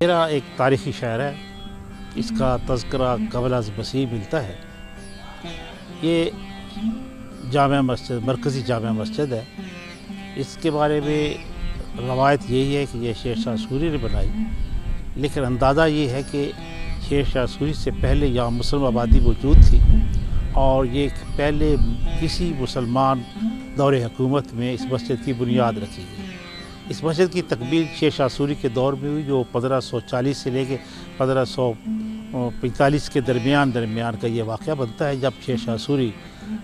मेरा एक तारीख़ी शहर है, इसका तज़किरा क़ब्ल अज़ मसीह मिलता है। ये जामा मस्जिद मरकज़ी जामा मस्जिद है। इसके बारे में रवायत यही है कि ये शेर शाह सूरी ने बनाई, लेकिन अंदाज़ा ये है कि शेर शाह सूरी से पहले यहाँ मुस्लिम आबादी मौजूद थी और ये पहले किसी मुसलमान दौरे हुकूमत में इस मस्जिद की बुनियाद रखी गई। इस मस्जिद की तकमील शेर शाह सूरी के दौर में हुई, जो 1540 से लेके 1545 के दरमियान का ये वाक़या बनता है, जब शेर शाह सूरी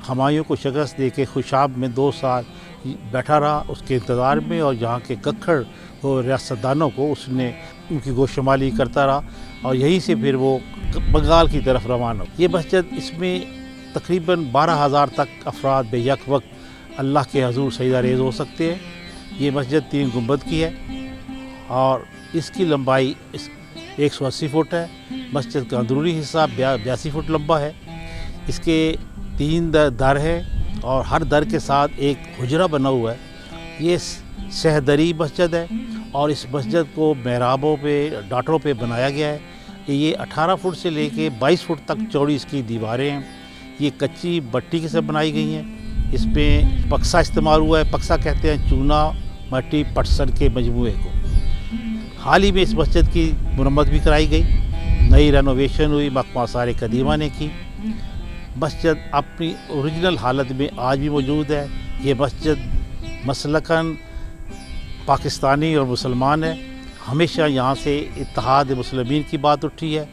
हमायूं को शिकस्त दे के खुशाब में 2 साल बैठा रहा उसके इंतज़ार में, और यहाँ के कक्खड़ और रियासतदानों को उसने उनकी गोशमाली करता रहा और यहीं से फिर वो बंगाल की तरफ रवाना हो। ये मस्जिद, इसमें तकरीबन 12,000 तक अफराद बेयक वक्त अल्लाह के हजूर सजदा रेज़ हो सकते हैं। ये मस्जिद 3 गुंबद की है और इसकी लंबाई 180 फुट है। मस्जिद का अंदरूनी हिस्सा 82 फुट लंबा है। इसके 3 दर है और हर दर के साथ एक हुजरा बना हुआ है। ये सहदरी मस्जिद है और इस मस्जिद को मेहराबों पे, डाटरों पे बनाया गया है। ये 18 फुट से लेके 22 फुट तक चौड़ी इसकी दीवारें हैं। ये कच्ची मट्टी से बनाई गई हैं। इसमें पक्सा इस्तेमाल हुआ है। पक्सा कहते हैं चूना, मट्टी, पटसन के मजमूए को। हाल ही में इस मस्जिद की मुरम्मत भी कराई गई, नई रेनोवेशन हुई, मकमा आसार कदीमा ने की। मस्जिद अपनी ओरिजिनल हालत में आज भी मौजूद है। ये मस्जिद मसलकन पाकिस्तानी और मुसलमान है। हमेशा यहाँ से इत्तेहाद मुस्लिमीन की बात उठी है।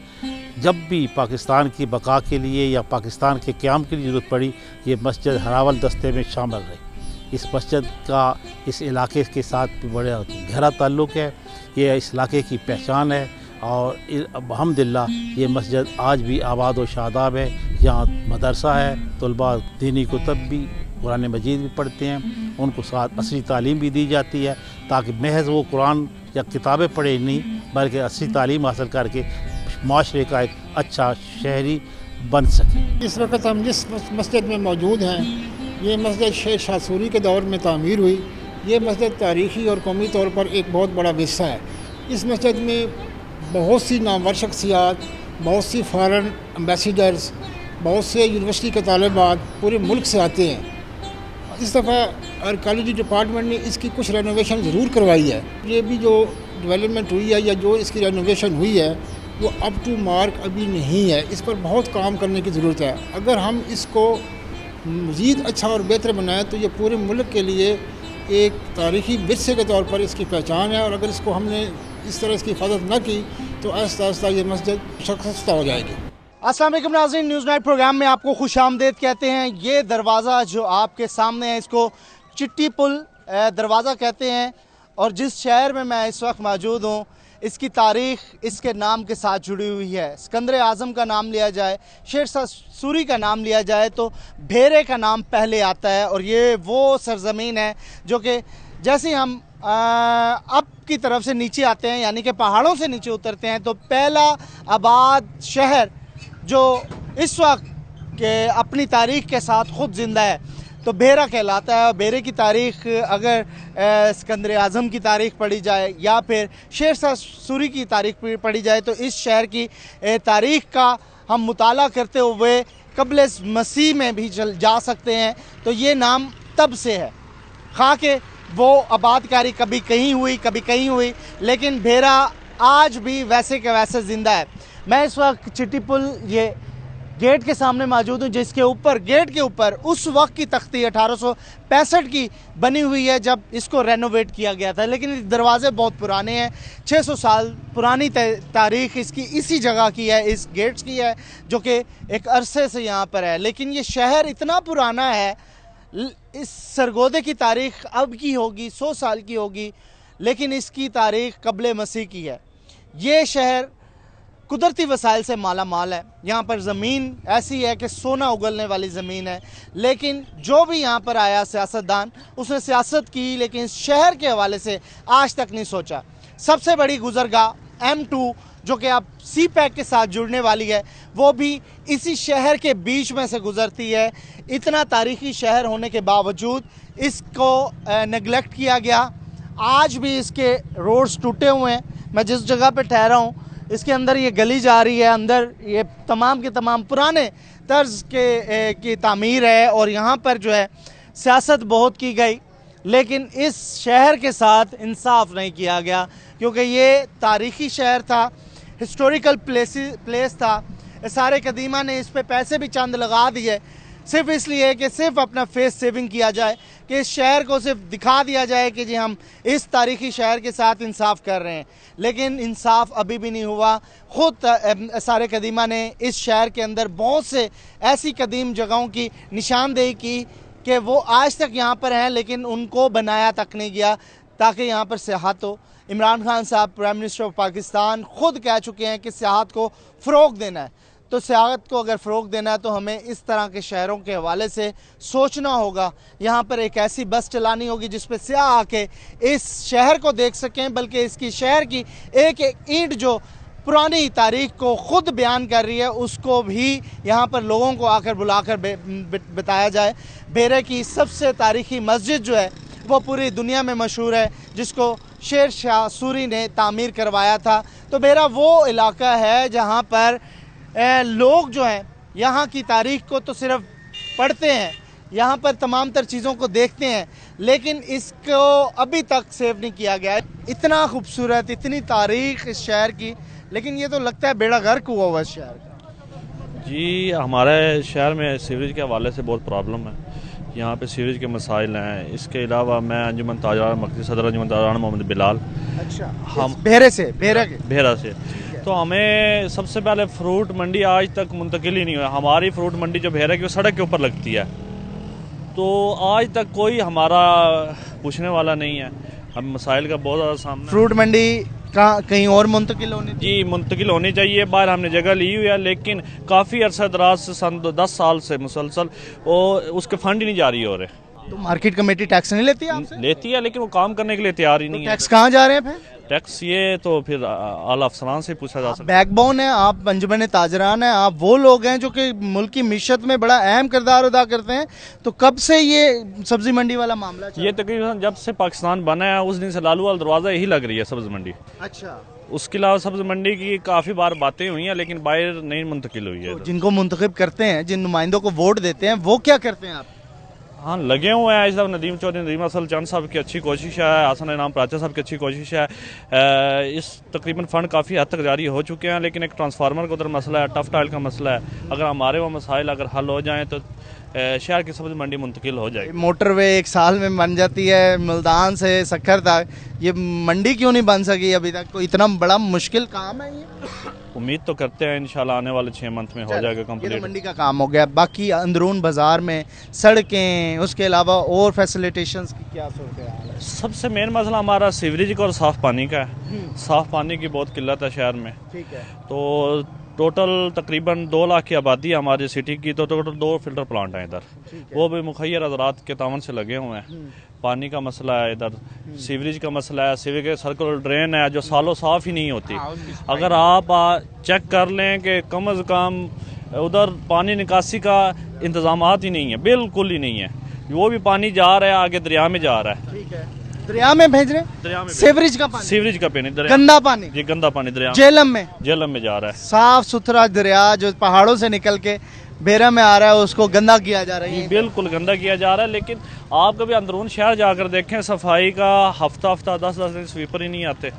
जब भी पाकिस्तान की बका के लिए या पाकिस्तान के क़याम के लिए ज़रूरत पड़ी, ये मस्जिद हरावल दस्ते में शामिल रही। इस मस्जिद का इस इलाके के साथ बड़ा गहरा ताल्लुक़ है। ये इस इलाके की पहचान है और अल्हम्दुलिल्लाह ये मस्जिद आज भी आबाद व शादाब है। यहाँ मदरसा है, तलबा दीनी कुतुब भी, कुरान मजीद भी पढ़ते हैं, उनको साथ असली तालीम भी दी जाती है, ताकि महज वो कुरान या किताबें पढ़े नहीं बल्कि असली तालीम हासिल करके माशरे का एक अच्छा शहरी बन सके। इस वक्त हम जिस मस्जिद में मौजूद हैं, ये मस्जिद शेर शाह सूरी के दौर में तामीर हुई। ये मस्जिद तारीख़ी और कौमी तौर पर एक बहुत बड़ा विरसा है। इस मस्जिद में बहुत सी नामवर शख्सियात, बहुत सी फ़ॉरेन एम्बेसडर्स, बहुत से यूनिवर्सिटी के तालिबात पूरे मुल्क से आते हैं। इस दफ़ा आर्कियोलॉजी डिपार्टमेंट ने इसकी कुछ रेनोवेशन ज़रूर करवाई है। ये भी जो डेवलपमेंट हुई है या जो इसकी रेनोवेशन हुई है वो अप टू मार्क अभी नहीं है। इस पर बहुत काम करने की ज़रूरत है। अगर हम इसको मज़ीद अच्छा और बेहतर बनाएं तो ये पूरे मुल्क के लिए एक तारीख़ी विरसे के तौर पर इसकी पहचान है, और अगर इसको हमने इस तरह इसकी हिफाजत न की तो आहिस्ता आहिस्ता ये मस्जिद शक्स्ता हो जाएगी। अस्सलाम वालेकुम नाज़रीन, न्यूज़ नाइट प्रोग्राम में आपको खुशामदीद कहते हैं। ये दरवाज़ा जो आपके सामने है, इसको चिट्टी पुल दरवाज़ा कहते हैं, और जिस शहर में मैं इस वक्त मौजूद हूँ इसकी तारीख़ इसके नाम के साथ जुड़ी हुई है। सिकंदर आज़म का नाम लिया जाए, शेर शाह सूरी का नाम लिया जाए तो भेरे का नाम पहले आता है। और ये वो सरज़मीन है जो कि जैसे ही हम अब की तरफ से नीचे आते हैं, यानी कि पहाड़ों से नीचे उतरते हैं, तो पहला आबाद शहर जो इस वक्त के अपनी तारीख़ के साथ ख़ुद ज़िंदा है तो भेरा कहलाता है। और भेरे की तारीख़ अगर सिकंदर आज़म की तारीख़ पढ़ी जाए या फिर शेर शाह सूरी की तारीख़ पढ़ी जाए तो इस शहर की तारीख़ का हम मुताला करते हुए क़ब्ल मसीह में भी जा सकते हैं। तो ये नाम तब से है, खा के वो आबादकारी कभी कहीं हुई कभी कहीं हुई, लेकिन भेरा आज भी वैसे के वैसे ज़िंदा है। मैं इस वक्त चिट्टी पुल ये गेट के सामने मौजूद हूँ, जिसके ऊपर गेट के ऊपर उस वक्त की तख्ती 1865 की बनी हुई है जब इसको रेनोवेट किया गया था। लेकिन दरवाज़े बहुत पुराने हैं, 600 साल पुरानी तारीख़ इसकी इसी जगह की है, इस गेट्स की है, जो कि एक अरसे से यहाँ पर है। लेकिन ये शहर इतना पुराना है, इस सरगोदे की तारीख़ अब की होगी 100 साल की होगी, लेकिन इसकी तारीख़ क़ब्ल मसीह की है। ये शहर कुदरती वसाइल से माला माल है। यहाँ पर ज़मीन ऐसी है कि सोना उगलने वाली ज़मीन है, लेकिन जो भी यहाँ पर आया सियासतदान, उसने सियासत की लेकिन शहर के हवाले से आज तक नहीं सोचा। सबसे बड़ी गुज़रगाह M2 जो कि अब सी पैक के साथ जुड़ने वाली है, वो भी इसी शहर के बीच में से गुज़रती है। इतना तारीख़ी शहर होने के बावजूद इसको नेगलेक्ट किया गया। आज भी इसके रोड्स टूटे हुए हैं, मैं जिस जगह पे ठहरा हूँ इसके अंदर ये गली जा रही है, अंदर ये तमाम के तमाम पुराने तर्ज की तामीर है और यहाँ पर जो है सियासत बहुत की गई, लेकिन इस शहर के साथ इंसाफ नहीं किया गया क्योंकि ये तारीख़ी शहर था, हिस्टोरिकल प्लेस था। सारे कदीमा ने इस पे पैसे भी चंद लगा दिए सिर्फ इसलिए कि सिर्फ अपना फेस सेविंग किया जाए, कि इस शहर को सिर्फ दिखा दिया जाए कि जी हम इस तारीख़ी शहर के साथ इंसाफ कर रहे हैं, लेकिन इंसाफ अभी भी नहीं हुआ। ख़ुद सारे कदीमा ने इस शहर के अंदर बहुत से ऐसी कदीम जगहों की निशानदेही की कि वो आज तक यहाँ पर हैं लेकिन उनको बनाया तक नहीं गया ताकि यहाँ पर सियाहत हो। इमरान खान साहब प्राइम मिनिस्टर ऑफ पाकिस्तान ख़ुद कह चुके हैं कि सियाहत को फ़रोग़ देना है, तो सियाहत को अगर फ़रोग़ देना है तो हमें इस तरह के शहरों के हवाले से सोचना होगा। यहाँ पर एक ऐसी बस चलानी होगी जिस पर सियाह आके इस शहर को देख सकें, बल्कि इसकी शहर की एक एक ईंट जो पुरानी तारीख़ को ख़ुद बयान कर रही है उसको भी यहाँ पर लोगों को आकर बुलाकर बताया जाए। बेरे की सबसे तारीख़ी मस्जिद जो है वो पूरी दुनिया में मशहूर है, जिसको शेर शाह सूरी ने तामीर करवाया था। तो बेरा वो इलाका है जहाँ पर लोग जो हैं यहाँ की तारीख़ को तो सिर्फ पढ़ते हैं, यहाँ पर तमाम तर चीज़ों को देखते हैं, लेकिन इसको अभी तक सेव नहीं किया गया है। इतना खूबसूरत, इतनी तारीख़ इस शहर की, लेकिन ये तो लगता है बेड़ा गर्क हुआ हुआ इस शहर का। जी, हमारे शहर में सीवरेज के हवाले से बहुत प्रॉब्लम है। यहाँ पे सीवरेज के मसाइल हैं। इसके अलावा मैं अंजुमन ताजरान मकदी सदर अंजुमन ताजरान मोहम्मद बिलाल, अच्छा, हम बेहरा से तो हमें सबसे पहले फ्रूट मंडी आज तक मुंतकिल ही नहीं हुआ। हमारी फ्रूट मंडी जो बेहरा की वो सड़क के ऊपर लगती है, तो आज तक कोई हमारा पूछने वाला नहीं है। हम मसाइल का बहुत ज़्यादा सामना। फ्रूट मंडी कहीं और मुंतकिल होनी जी, मुंतकिल होनी चाहिए। बाहर हमने जगह ली हुई है, लेकिन काफ़ी अरसा दराज से सन 10 साल से मुसलसल और उसके फंड ही नहीं जारी हो रहे। तो मार्केट कमेटी टैक्स नहीं लेती है आपसे? लेती है, लेकिन वो काम करने के लिए तैयार ही नहीं है। टैक्स कहाँ जा रहे हैं फिर? टैक्स ये तो फिर आला अफसरान से पूछा जा सकता है। बैकबोन है आप, अंजुमन ताजरान है आप, वो लोग हैं जो कि मुल्क की मीशत में बड़ा अहम किरदार अदा करते हैं। तो कब से ये सब्जी मंडी वाला मामला चल? ये तकरीबन जब से पाकिस्तान बना है उस दिन से लालू वाला दरवाज़ा यही लग रही है सब्जी मंडी। अच्छा, उसके अलावा सब्जी मंडी की काफ़ी बार बातें हुई हैं, लेकिन बाहर नहीं मुंतकिल हुई है। तो जिनको मुंतखब करते हैं, जिन नुमाइंदों को वोट देते हैं, वो क्या करते हैं आप? हाँ, लगे हुए हैं। साहब नदीम चौधरी, नदीम असल चंद साहब की अच्छी कोशिश है, हसन इनाम प्राचा साहब की अच्छी कोशिश है। इस तकरीबन फ़ंड काफ़ी हद तक जारी हो चुके हैं, लेकिन एक ट्रांसफार्मर का उधर मसला है, टफ टाइल का मसला है। अगर हमारे वो मसाइल अगर हल हो जाएँ तो शहर की सब्जी मंडी मुंतकिल हो जाएगी। मोटरवे 1 साल में बन जाती है, मुल्तान से सक्खर तक, ये मंडी क्यों नहीं बन सकी अभी तक? कोई इतना बड़ा मुश्किल काम है ये? उम्मीद तो करते हैं इंशाल्लाह आने वाले 6 मंथ में हो जाएगा कंप्लीट। ये तो मंडी का काम हो गया। बाकी अंदरून बाजार में सड़कें, उसके अलावा और फैसिलिटेशंस की क्या सूरत है? सबसे मेन मसला हमारा सीवरेज का और साफ़ पानी का है। साफ़ पानी की बहुत किल्लत है शहर में। ठीक है। तो टोटल तकरीबन 2 लाख की आबादी है हमारी सिटी की, तो टोटल 2 फिल्टर प्लांट हैं इधर, वो भी मुखैर हज़रात के तावन से लगे हुए हैं। पानी का मसला है इधर, सीवरेज का मसला है, सीवरेज के सर्कुलर ड्रेन है जो सालों साफ़ ही नहीं होती। अगर आप चेक कर लें कि कम अज़ कम उधर पानी निकासी का इंतज़ामात ही नहीं है, बिल्कुल ही नहीं है। वो भी पानी जा रहा है आगे दरिया में जा रहा है। ठीक है, दरिया में भेज रहे हैं? दरिया में सीवरेज का पानी? सीवरेज का पानी दरिया, गंदा पानी जी गंदा पानी दरिया जेलम में जा रहा है। साफ सुथरा दरिया जो पहाड़ों से निकल के बेरा में आ रहा है उसको गंदा किया जा रहा है। बिल्कुल गंदा किया जा रहा है। लेकिन आप कभी अंदरून शहर जाकर देखें, सफाई का हफ्ता 10-10 दिन स्वीपर ही नहीं आते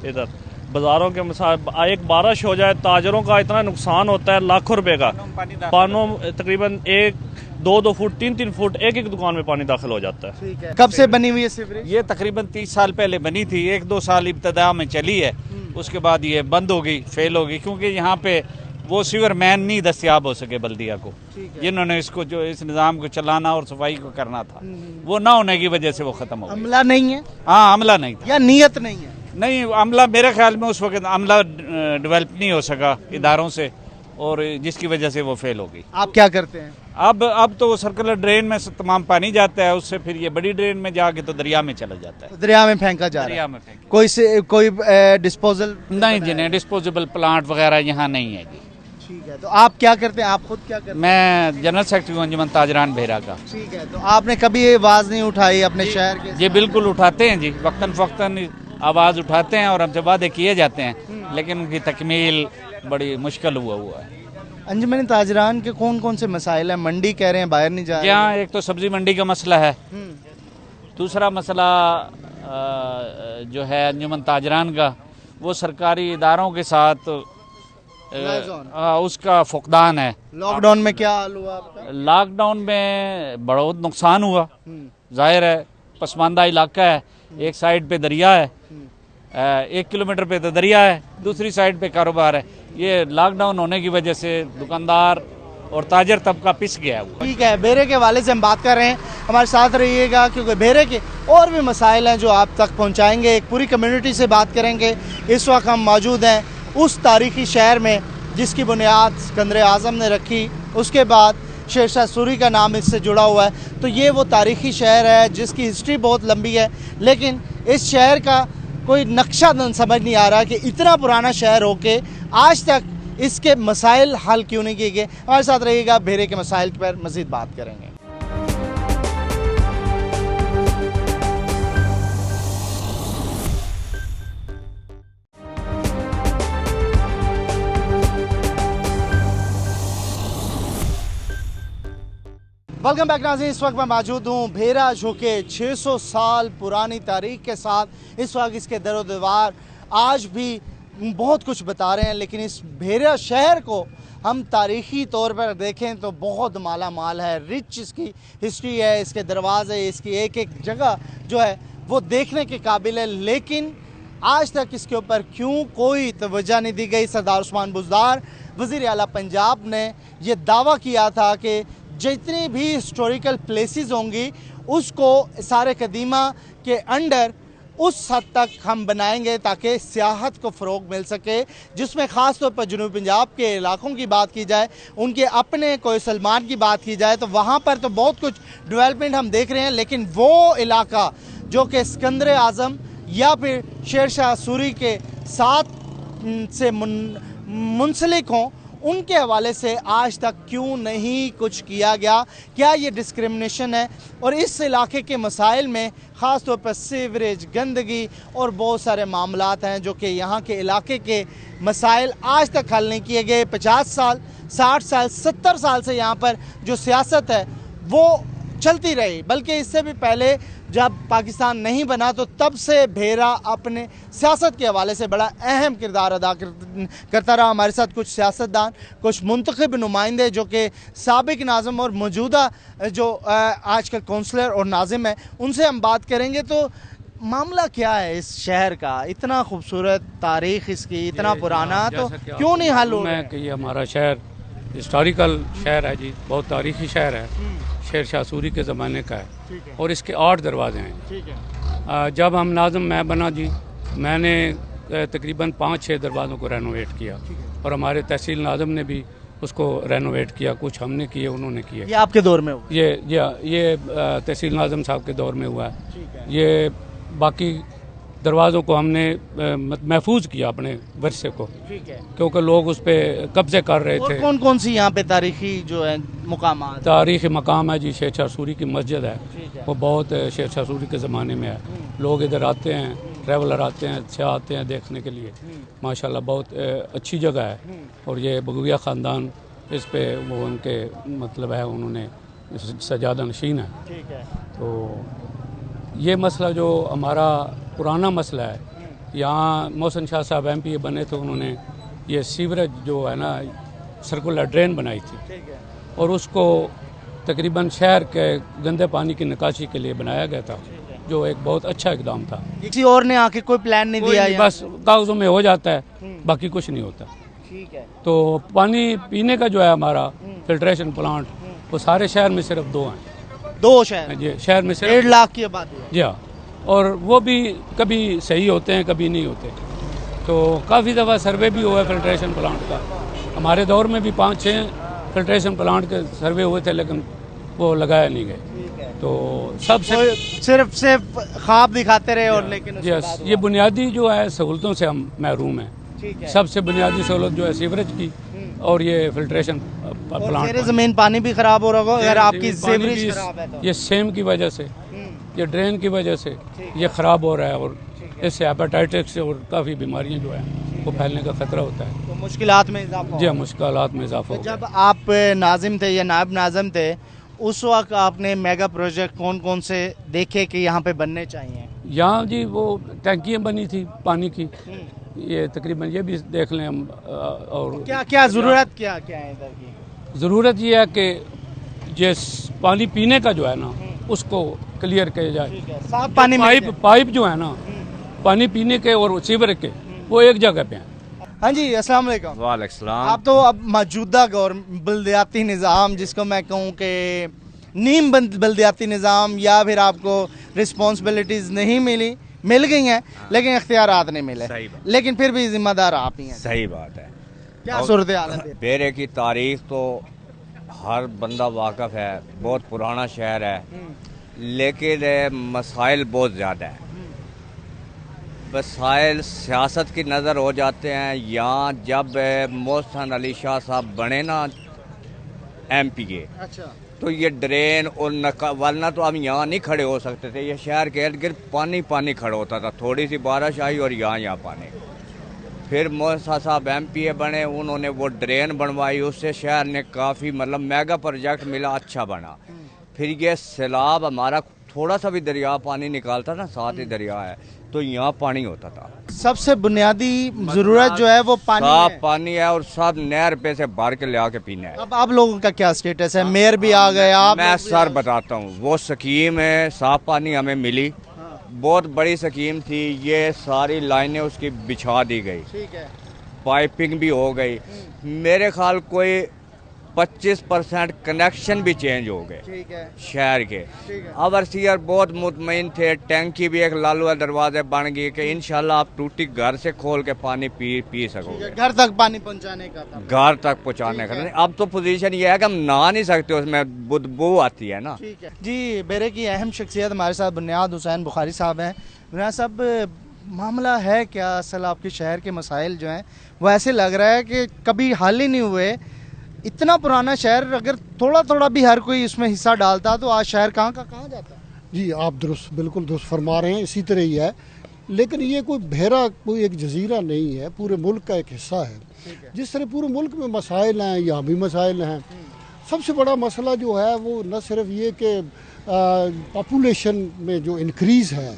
इधर। बाज़ारों के मसाइल, एक बारिश हो जाए ताजरों का इतना नुकसान होता है, लाखों रुपए का। पानों तकरीबन 1-2 फुट 3-3 फुट एक दुकान में पानी दाखिल हो जाता है। ठीक है। कब से बनी हुई है सीवरेज? ये तकरीबन 30 साल पहले बनी थी, 1-2 साल इब्तदा में चली है, उसके बाद ये बंद हो गई, फेल हो गई, क्योंकि यहाँ पे वो सीवर मैन नहीं दस्तियाब हो सके बल्दिया को, जिन्होंने इसको जो इस निज़ाम को चलाना और सफाई को करना था, वो ना होने की वजह से वो ख़त्म हो गई। अमला नहीं है? हाँ, अमला नहीं था या नियत नहीं है? नहीं, अमला मेरे ख्याल में उस वक्त अमला डेवलप नहीं हो सका इदारों से, और जिसकी वजह से वो फेल हो गई। आप क्या करते हैं? अब तो सर्कुलर ड्रेन में तमाम पानी जाता है, उससे फिर ये बड़ी ड्रेन में जाके तो दरिया में चला जाता है। दरिया में फेंका जा रहा है? दरिया में फेंक कोई डिस्पोजल नहीं जी, नहीं, डिस्पोजेबल प्लांट वगैरह यहाँ नहीं है जी। ठीक है। तो आप क्या करते हैं? आप खुद क्या करते हैं? मैं जनरल सेक्रेटरी हूँ अंजुमन ताजरान बेहरा का। ठीक है। तो आपने कभी ये आवाज़ नहीं उठाई अपने शहर के? ये बिल्कुल उठाते हैं जी, वक्तन फ़क्तन आवाज़ उठाते हैं और हमसे वादे किए जाते हैं, लेकिन उनकी तकमील बड़ी मुश्किल हुआ है। अंजुमन ताजरान के कौन कौन से मसाइल हैं? मंडी कह रहे हैं बाहर नहीं जा रहे। यहाँ एक तो सब्ज़ी मंडी का मसला है, दूसरा मसला जो है अंजुमन ताजरान का, वो सरकारी इदारों के साथ उसका फुकदान है। लॉकडाउन में क्या हाल हुआ आपका? लॉकडाउन में बहुत नुकसान हुआ, जाहिर है पसमानदा इलाका है, एक साइड पे दरिया है, 1 किलोमीटर पे तो दरिया है, दूसरी साइड पे कारोबार है। ये लॉकडाउन होने की वजह से दुकानदार और ताजर तबका पिस गया है। ठीक है, बेरे के हवाले से हम बात कर रहे हैं, हमारे साथ रहिएगा क्योंकि बेरे के और भी मसाइल हैं जो आप तक पहुंचाएंगे। एक पूरी कम्युनिटी से बात करेंगे। इस वक्त हम मौजूद हैं उस तारीखी शहर में जिसकी बुनियाद सिकंदर आज़म ने रखी, उसके बाद शेरशाह सूरी का नाम इससे जुड़ा हुआ है। तो ये वो तारीखी शहर है जिसकी हिस्ट्री बहुत लंबी है, लेकिन इस शहर का कोई नक्शा समझ नहीं आ रहा कि इतना पुराना शहर होके आज तक इसके मसाइल हल क्यों नहीं किए गए। हमारे साथ रहिएगा, भेरे के मसाइल पर मज़ीद बात करेंगे। वेलकम बैक नाज़रीन, इस वक्त मैं मौजूद हूँ भेरा जो कि 600 साल पुरानी तारीख के साथ इस वक्त इसके दरो दीवार आज भी बहुत कुछ बता रहे हैं। लेकिन इस भेरा शहर को हम तारीख़ी तौर पर देखें तो बहुत माला माल है, रिच इसकी हिस्ट्री है, इसके दरवाज़े, इसकी एक एक जगह जो है वो देखने के काबिल है। लेकिन आज तक इसके ऊपर क्यों कोई तवज्जो नहीं दी गई। सरदार उस्मान बुज़दार वज़ीर आला पंजाब ने यह दावा किया था कि जितनी भी हिस्टोरिकल प्लेसेस होंगी उसको सारे कदीमा के अंडर उस हद तक हम बनाएंगे ताकि सियाहत को फ़रोग मिल सके, जिसमें ख़ास तौर पर जनूबी पंजाब के इलाकों की बात की जाए, उनके अपने कोई सलमान की बात की जाए तो वहाँ पर तो बहुत कुछ डेवलपमेंट हम देख रहे हैं। लेकिन वो इलाका जो कि सिकंदर आज़म या फिर शेरशाह सूरी के साथ से मुंसलिक हों, उनके हवाले से आज तक क्यों नहीं कुछ किया गया? क्या ये डिस्क्रिमिनेशन है? और इस इलाके के मसाइल में ख़ास तौर पर सीवरेज, गंदगी और बहुत सारे मामलात हैं जो कि यहाँ के इलाके के मसाइल आज तक हल नहीं किए गए। 50 साल, 60 साल, 70 साल से यहाँ पर जो सियासत है वो चलती रही, बल्कि इससे भी पहले जब पाकिस्तान नहीं बना तो तब से भेरा अपने सियासत के हवाले से बड़ा अहम किरदार अदा करता रहा। हमारे साथ कुछ सियासतदान, कुछ मुंतखब नुमाइंदे जो कि साबिक नाज़िम और मौजूदा जो आजकल कौंसलर और नाज़िम है, उनसे हम बात करेंगे। तो मामला क्या है इस शहर का? इतना खूबसूरत तारीख़ इसकी, इतना पुराना, तो क्यों नहीं हल हो रहा है? कि ये हमारा शहर हिस्टोरिकल शहर है जी, बहुत तारीख़ी शहर है, शेरशाह सूरी के ज़माने का है और इसके 8 दरवाजे हैं। जब हम नाज़िम मैं बना जी, मैंने तकरीबन 5-6 दरवाज़ों को रेनोवेट किया और हमारे तहसील नाज़िम ने भी उसको रेनोवेट किया, कुछ हमने किए, उन्होंने किए। ये आपके दौर में हुआ? ये तहसील नाज़िम साहब के दौर में हुआ है। ये बाकी दरवाज़ों को हमने महफूज किया अपने वर्षे को, क्योंकि लोग उस पर कब्जे कर रहे थे। कौन कौन सी यहाँ पे तारीखी जो है मुकाम? तारीख़ी मकाम है जी, शेरशाह सूरी की मस्जिद है, वो बहुत शेरशाह सूरी के ज़माने में है। लोग इधर आते हैं, ट्रैवलर आते हैं, अच्छा आते हैं देखने के लिए। माशाल्लाह बहुत अच्छी जगह है। और ये बगुया ख़ानदान इस पे वो उनके मतलब है, उन्होंने सजादा नशीन है। तो ये मसला जो हमारा पुराना मसला है, यहाँ मोहसिन शाह साहब MP बने तो उन्होंने ये सीवरेज जो है ना सर्कुलर ड्रेन बनाई थी और उसको तकरीबन शहर के गंदे पानी की निकासी के लिए बनाया गया था, जो एक बहुत अच्छा इकदाम था। किसी और ने आके कोई प्लान नहीं दिया? बस कागजों में हो जाता है, बाकी कुछ नहीं होता। ठीक है। तो पानी पीने का जो है हमारा फिल्ट्रेशन प्लांट, वो सारे शहर में सिर्फ 2 हैं। 2 शहर? जी, शहर में सिर्फ 1.5 लाख की आबादी है। जी हाँ, और वो भी कभी सही होते हैं, कभी नहीं होते। तो काफ़ी दफ़ा सर्वे भी हुआ है फिल्ट्रेशन प्लांट का। हमारे दौर में भी 5-6 फिल्ट्रेशन प्लांट के सर्वे हुए थे, लेकिन वो लगाया नहीं गए। तो सबसे सिर्फ ख्वाब दिखाते रहे और लेकिन यस, ये बुनियादी जो है सहूलतों से हम महरूम हैं। सबसे बुनियादी सहूलत जो है सीवरेज की और ये फिल्ट्रेशन प्लांट। ज़मीन पानी भी खराब हो रहा होगा अगर आपकी सीवरेज खराब है तो। ये सेम की वजह से, ये ड्रेन की वजह से ये ख़राब हो रहा है और इससे हेपेटाइटिस और काफ़ी बीमारियाँ जो हैं वो फैलने का खतरा होता है। तो मुश्किलात में इजाफा जी हो। मुश्किलात में इजाफा तो हो जब गया। आप नाजिम थे या नायब नाजिम थे उस वक्त आपने मेगा प्रोजेक्ट कौन कौन से देखे कि यहाँ पे बनने चाहिए? यहाँ जी वो टैंकियाँ बनी थी पानी की, ये तकरीबन ये भी देख लें हम। और क्या क्या ज़रूरत क्या क्या है इधर की? ज़रूरत ये है कि जिस पानी पीने का जो है ना उसको क्लियर किया जाए। साफ पानी मिल जाए। पाइप जो है ना पानी पीने के और सीवर के वो एक जगह पे हैं। हाँ जी, अस्सलाम वालेकुम। वालेकुम सलाम। आप तो अब मौजूदा बल्दियाती निज़ाम जिसको मैं कहूँ कि नीम बल्दियाती निज़ाम या फिर आपको रिस्पॉन्सिबिलिटीज़ नहीं मिल गई हैं लेकिन इख्तियारात नहीं मिले, सही बात। लेकिन फिर भी जिम्मेदार आप ही हैं। सही बात है। क्या और सूरत हाल है? बेरे की तारीख तो हर बंदा वाकफ़ है, बहुत पुराना शहर है, लेकिन मसाइल बहुत ज़्यादा है। मसाइल सियासत की नज़र हो जाते हैं। यहाँ जब मोहसिन अली शाह साहब बने ना MPA, अच्छा, तो ये ड्रेन और वरना तो हम यहाँ नहीं खड़े हो सकते थे। ये शहर के इर्द गिर्द पानी पानी खड़ा होता था, थोड़ी सी बारिश आई और यहाँ पानी। फिर मोहसिन साहब MPA बने, उन्होंने वो ड्रेन बनवाई, उससे शहर ने काफ़ी मतलब मेगा प्रोजेक्ट मिला, अच्छा बना। फिर ये सैलाब हमारा थोड़ा सा भी दरिया पानी निकालता ना, साथ ही दरिया है, तो यहाँ पानी होता था। सबसे बुनियादी ज़रूरत जो है वो पानी साफ है। पानी है और सब नहर पे से भर के ले आके पीना है। अब आप लोगों का क्या स्टेटस है? मेयर भी आ गए, आप मैं लोग भी सर आ- बताता हूँ, वो स्कीम है, साफ पानी हमें मिली, बहुत बड़ी स्कीम थी। ये सारी लाइनें उसकी बिछा दी गई, ठीक है। पाइपिंग भी हो गई। मेरे ख्याल कोई 25% कनेक्शन भी चेंज हो गए ठीक है, शहर के। ठीक है। ओवरसीयर बहुत मुतमईन थे, टैंकी भी एक लालू दरवाजे बन गई कि इंशाल्लाह आप टूटी घर से खोल के पानी पी सकोगे, घर तक पानी पहुंचाने का था। घर तक पहुँचाने का। अब तो पोजीशन ये है कि हम नहा नहीं सकते, उसमें बदबू आती है ना। ठीक है जी। बेरे की अहम शख्सियत हमारे साथ बुनियाद हुसैन बुखारी साहब हैं। बुनियाद साहब, मामला है क्या असल? आपके शहर के मसाइल जो हैं वो ऐसे लग रहा है कि कभी हल ही नहीं हुए। इतना पुराना शहर, अगर थोड़ा थोड़ा भी हर कोई इसमें हिस्सा डालता तो आज शहर कहाँ का कहाँ जाता? जी आप बिल्कुल दुरुस्त फरमा रहे हैं, इसी तरह ही है। लेकिन ये कोई बहरा कोई एक जजीरा नहीं है, पूरे मुल्क का एक हिस्सा है। जिस तरह पूरे मुल्क में मसाइल हैं, यहाँ भी मसाइल हैं। सबसे बड़ा मसला जो है वो न सिर्फ ये कि पॉपुलेशन में जो इंक्रीज़ है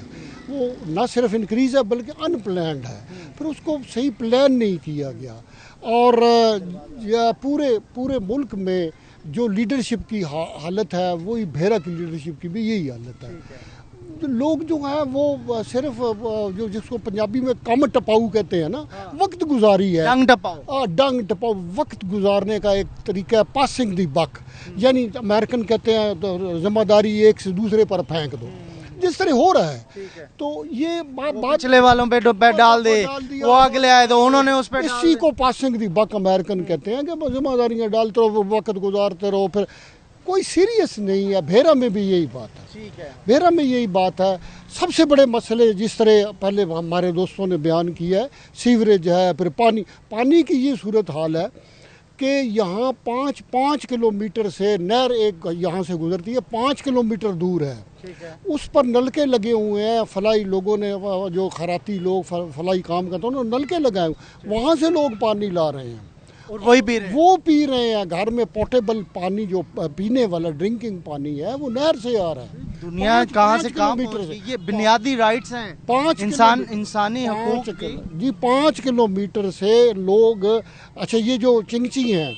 वो न सिर्फ इंक्रीज़ है बल्कि अनप्लैंड है, फिर उसको सही प्लान नहीं किया गया। और या पूरे मुल्क में जो लीडरशिप की हालत है वही बहरा की लीडरशिप की भी यही हालत है। जो लोग जो हैं वो सिर्फ जो जिसको पंजाबी में कम टपाऊ कहते हैं ना, वक्त गुजारी है, डंग टपाओ। डंग टपाऊ, वक्त गुजारने का एक तरीका है, पासिंग द बक, यानी अमेरिकन कहते हैं तो जिम्मेदारी एक से दूसरे पर फेंक दो, जिस तरह हो रहा है। तो ये बात पिछले वालों पे डाल दे, वो अगले आए तो उन्होंने उस पर इसी को पासिंग दी बक अमेरिकन कहते हैं कि जिम्मेदारियां डालते रहो, वक्त गुजारते रहो, फिर कोई सीरियस नहीं है। भेरा में भी यही बात है, ठीक है। भेरा में यही बात है। सबसे बड़े मसले जिस तरह पहले हमारे दोस्तों ने बयान किया है, सीवरेज है, फिर पानी की ये सूरत हाल है कि यहाँ 5 किलोमीटर से नहर एक यहाँ से गुजरती है, 5 किलोमीटर दूर है, उस पर नलके लगे हुए हैं। फलाई लोगों ने, जो खराती लोग फलाई काम करते हैं, उन्होंने नलके लगाए, वहाँ से लोग पानी ला रहे हैं और वही पी रहे हैं। वो पी रहे हैं। घर में पोर्टेबल पानी जो पीने वाला ड्रिंकिंग पानी है वो नहर से आ रहा है। दुनिया 5 कहाँ से कहाँ किलोमीटर पहुंच गई? से ये बुनियादी राइट्स हैं, 5 इंसानी हकूक की। जी 5 किलोमीटर से लोग, अच्छा ये जो चिंगची हैं